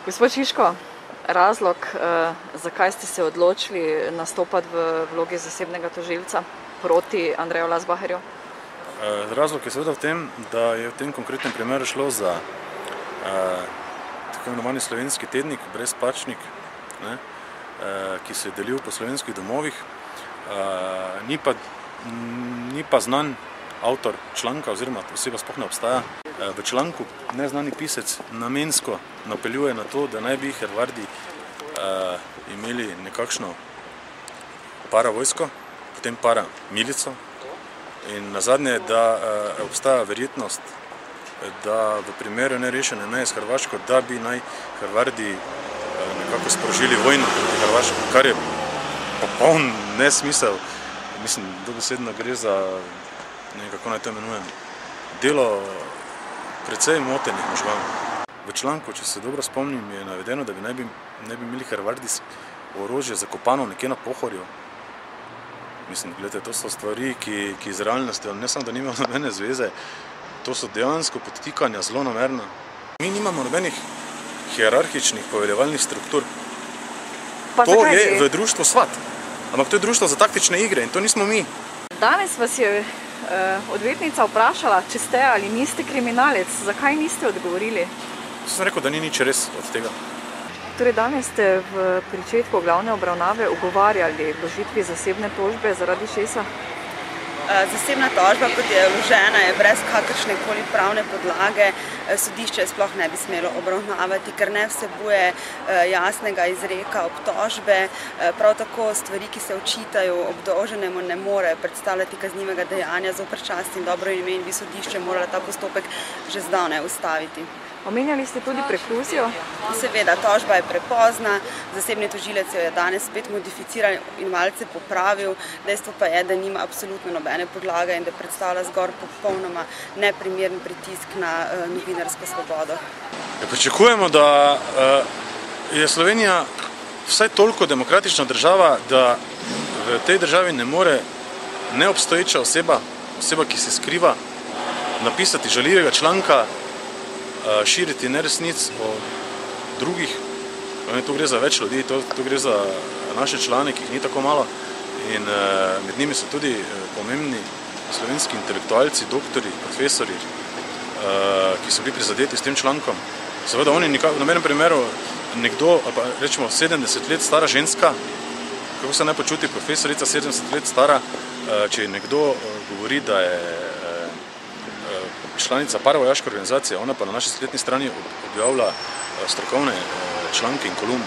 Gospod Šiško, razlog, zakaj ste se odločili nastopati v vlogi zasebnega tožilca proti Andreju Lazbaherju? Razlog je seveda v tem, da je v tem konkretnem primeru šlo za tako imenovani slovenski tednik, brezplačnik, ki se je delil po slovenskih domovih. Ni pa znan avtor članka, oziroma oseba sploh ne obstaja. V članku neznani pisec namensko napeljuje na to, da naj bi Hrvati imeli nekakšno paravojsko, potem paramilico in nazadnje, da obstaja verjetnost, da v primeru nerešene meje s Hrvaško, da bi naj Hrvati nekako sprožili vojno proti Hrvaško, kar je popoln nesmisel. Mislim, dobesedno gre za, kako naj to imenujem, delo precej motenih možganov. V članku, če se dobro spomnim, je navedeno, da bi ne bi imeli Hrvati orožje zakopano nekje na Pohorju. Mislim, gledajte, to so stvari, ki z realnostjo ne samo, da nimajo nobene zveze, to so dejansko podtikanja zelo namerna. Mi nimamo nobenih hierarhičnih poveljevalnih struktur. To je v društvu SWAT, ampak to je društvo za taktične igre in to nismo mi. Danes vas je odvetnica vprašala, če ste ali niste kriminalec. Zakaj niste odgovorili? Sem rekel, da ni nič res od tega. Torej, danes ste v pričetku glavne obravnave ugovarjali vložitvi zasebne tožbe zaradi česa? Zasebna tožba, kot je vložena, je brez kakršnekoli pravne podlage. Sodišče sploh ne bi smelo obravnavati, ker ne vsebuje jasnega izreka obtožbe. Prav tako stvari, ki se očitajo obdolženemu, ne more predstavljati kaznivega dejanja zoper čast in dobro ime in bi sodišče moralo ta postopek že zdavnaj ustaviti. Omenjali ste tudi prekluzijo? Seveda, tožba je prepozna, zasebni tožilec jo je danes spet modificiral in malce popravil. Dejstvo pa je, da nima absolutno nobene podlage in da predstavlja zgolj popolnoma neprimeren pritisk na novinarsko svobodo. Pričakujemo, da je Slovenija vsaj toliko demokratična država, da v tej državi ne more neobstoječa oseba, ki se skriva, napisati žaljivega članka, širiti neresnic o drugih. Tu gre za več ljudi, tu gre za naše člane, ki jih ni tako malo in med njimi so tudi pomembni slovenski intelektualci, doktori, profesori, ki so bili prizadeti s tem člankom. Seveda oni v nobenem primeru nekdo, ali pa rečemo 70 let stara ženska, kako se naj počuti profesorica 70 let stara, če nekdo govori, da je članica paravojaške organizacije, ona pa na naši spletni strani objavlja strokovne članke in kolumne.